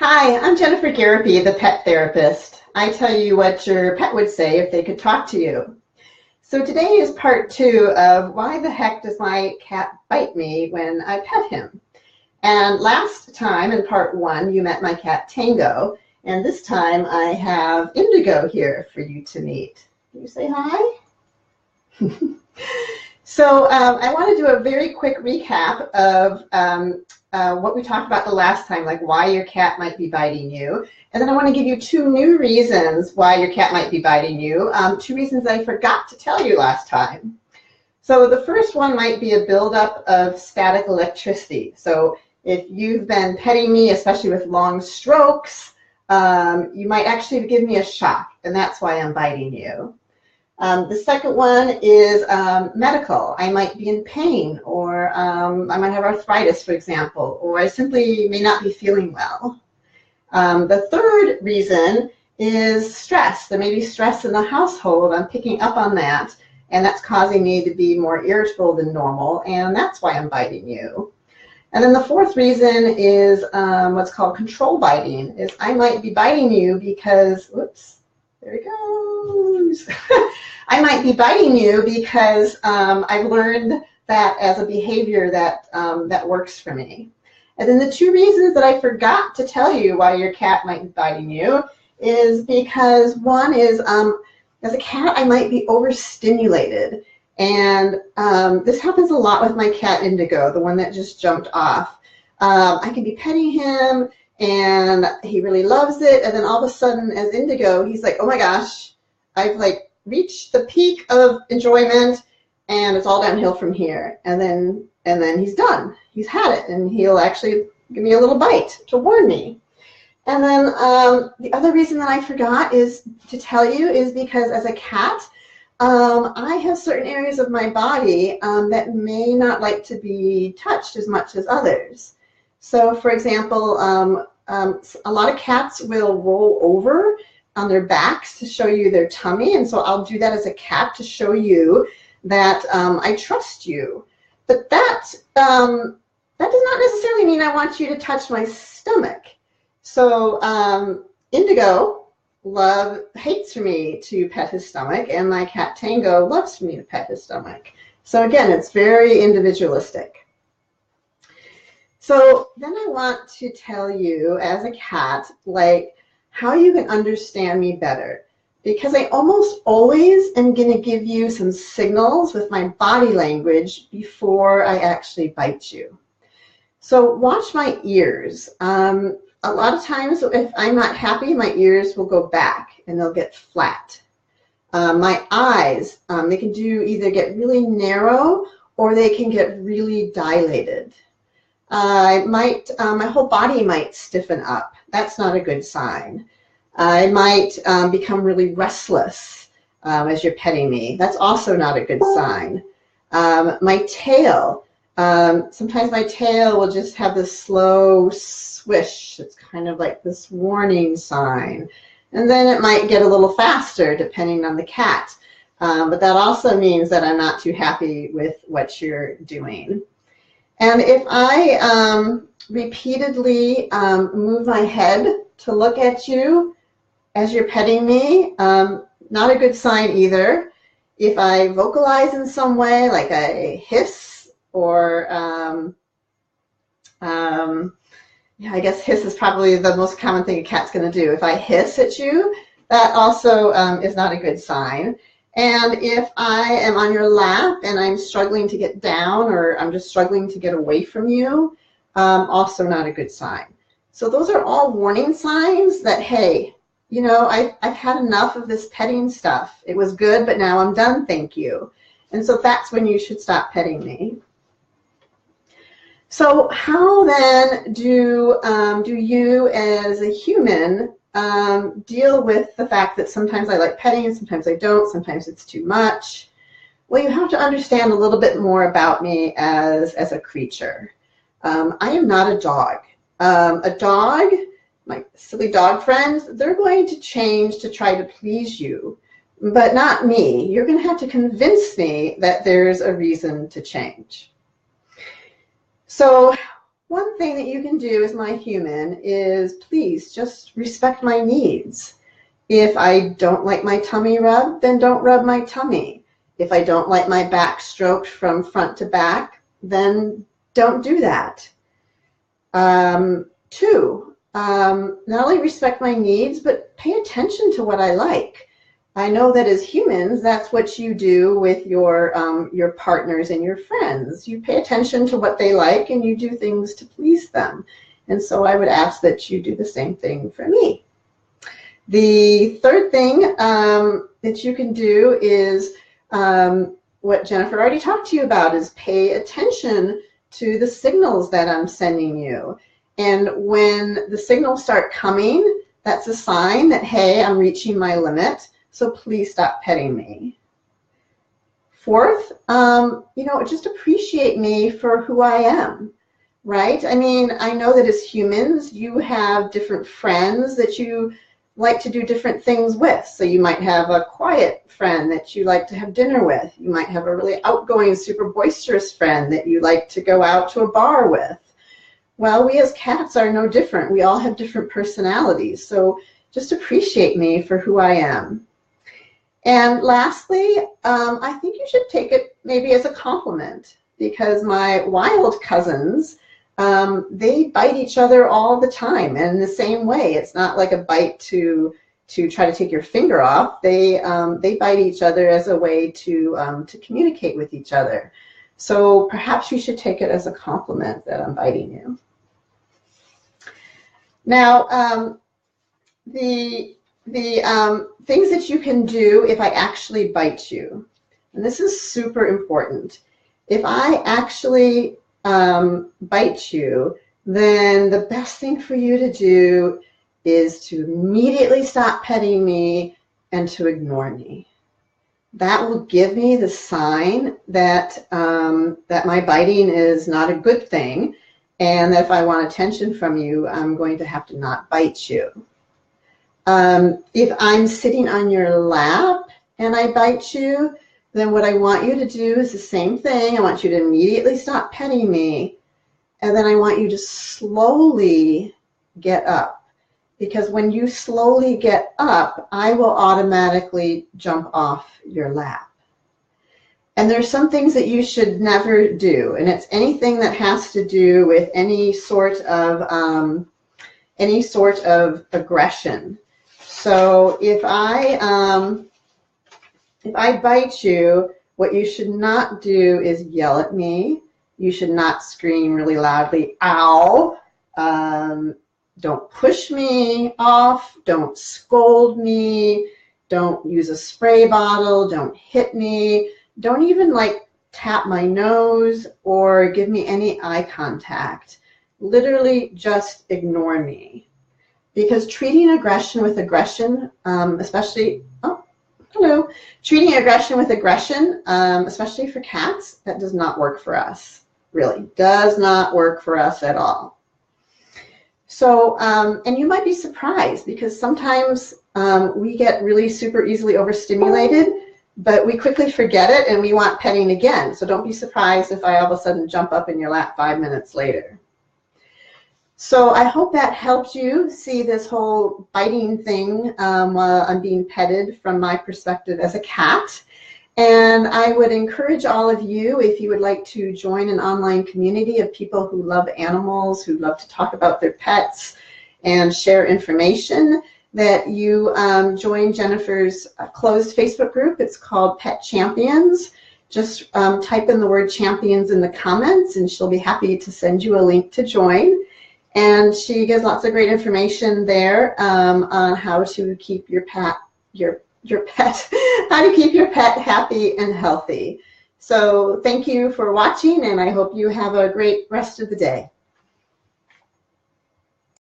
Hi, I'm Jennifer Garapi, the pet therapist. I tell you what your pet would say if they could talk to you. So today is part 2 of why the heck does my cat bite me when I pet him? And last time in part 1, you met my cat Tango, and this time I have Indigo here for you to meet. Can you say hi? So I want to do a very quick recap of what we talked about the last time, like why your cat might be biting you. And then I want to give you 2 new reasons why your cat might be biting you, 2 reasons I forgot to tell you last time. So the first one might be a buildup of static electricity. So if you've been petting me, especially with long strokes, you might actually give me a shock, and that's why I'm biting you. The second one is medical. I might be in pain, or I might have arthritis, for example, or I simply may not be feeling well. The third reason is stress. There may be stress in the household. I'm picking up on that, and that's causing me to be more irritable than normal, and that's why I'm biting you. And then the fourth reason is what's called control biting, is I might be biting you because, whoops, there he goes. I might be biting you because I've learned that as a behavior that, that works for me. And then the 2 reasons that I forgot to tell you why your cat might be biting you is because one is, as a cat, I might be overstimulated. And this happens a lot with my cat Indigo, the one that just jumped off. I can be petting him, and he really loves it. And then all of a sudden, as Indigo, he's like, oh my gosh, I've like reached the peak of enjoyment, and it's all downhill from here. And then he's done. He's had it, and he'll actually give me a little bite to warn me. And then the other reason that I forgot is to tell you is because as a cat, I have certain areas of my body that may not like to be touched as much as others. So, for example, a lot of cats will roll over on their backs to show you their tummy, and so I'll do that as a cat to show you that I trust you. But that does not necessarily mean I want you to touch my stomach. So Indigo hates for me to pet his stomach, and my cat Tango loves for me to pet his stomach. So again, it's very individualistic. So then I want to tell you as a cat, like, how you can understand me better, because I almost always am going to give you some signals with my body language before I actually bite you. So watch my ears. A lot of times if I'm not happy, my ears will go back and they'll get flat. My eyes, they can either get really narrow or they can get really dilated. My whole body might stiffen up. That's not a good sign. I might become really restless as you're petting me. That's also not a good sign. My tail, sometimes my tail will just have this slow swish. It's kind of like this warning sign. And then it might get a little faster depending on the cat. But that also means that I'm not too happy with what you're doing. And if I repeatedly move my head to look at you as you're petting me, not a good sign either. If I vocalize in some way, like a hiss, or yeah, I guess hiss is probably the most common thing a cat's going to do. If I hiss at you, that also is not a good sign. And if I am on your lap and I'm struggling to get down, or I'm just struggling to get away from you, also not a good sign. So those are all warning signs that, hey, you know, I've had enough of this petting stuff. It was good, but now I'm done, thank you. And so that's when you should stop petting me. So how then do you as a human deal with the fact that sometimes I like petting and sometimes I don't, sometimes it's too much? Well, you have to understand a little bit more about me as a creature. I am not a dog. A dog, my silly dog friends, they're going to change to try to please you, but not me. You're going to have to convince me that there's a reason to change. So one thing that you can do as my human is please just respect my needs. If I don't like my tummy rubbed, then don't rub my tummy. If I don't like my back stroked from front to back, then don't do that. 2, not only respect my needs, but pay attention to what I like. I know that as humans, that's what you do with your partners and your friends. You pay attention to what they like and you do things to please them. And so I would ask that you do the same thing for me. The third thing that you can do is what Jennifer already talked to you about, is pay attention to the signals that I'm sending you. And when the signals start coming, that's a sign that, hey, I'm reaching my limit. So please stop petting me. 4th, just appreciate me for who I am, right? I mean, I know that as humans, you have different friends that you like to do different things with. So you might have a quiet friend that you like to have dinner with. You might have a really outgoing, super boisterous friend that you like to go out to a bar with. Well, we as cats are no different. We all have different personalities. So just appreciate me for who I am. And lastly, I think you should take it maybe as a compliment, because my wild cousins, they bite each other all the time, and in the same way. It's not like a bite to try to take your finger off. They bite each other as a way to communicate with each other. So perhaps you should take it as a compliment that I'm biting you. Now, the things that you can do if I actually bite you, and this is super important. If I actually bite you, then the best thing for you to do is to immediately stop petting me and to ignore me. That will give me the sign that that my biting is not a good thing, and that if I want attention from you, I'm going to have to not bite you. If I'm sitting on your lap and I bite you, then what I want you to do is the same thing. I want you to immediately stop petting me, and then I want you to slowly get up. Because when you slowly get up, I will automatically jump off your lap. And there's some things that you should never do, and it's anything that has to do with any sort of aggression. So if I bite you, what you should not do is yell at me. You should not scream really loudly, ow. Don't push me off. Don't scold me. Don't use a spray bottle. Don't hit me. Don't even tap my nose or give me any eye contact. Literally just ignore me. Because treating aggression with aggression, especially for cats, that does not work for us. Really does not work for us at all. So, and you might be surprised, because sometimes we get really super easily overstimulated, but we quickly forget it and we want petting again. So don't be surprised if I all of a sudden jump up in your lap 5 minutes later. So I hope that helped you see this whole biting thing while I'm being petted from my perspective as a cat. And I would encourage all of you, if you would like to join an online community of people who love animals, who love to talk about their pets and share information, that you join Jennifer's closed Facebook group. It's called Pet Champions. Just type in the word champions in the comments and she'll be happy to send you a link to join. And she gives lots of great information there on how to keep your pet happy and healthy. So thank you for watching, and I hope you have a great rest of the day.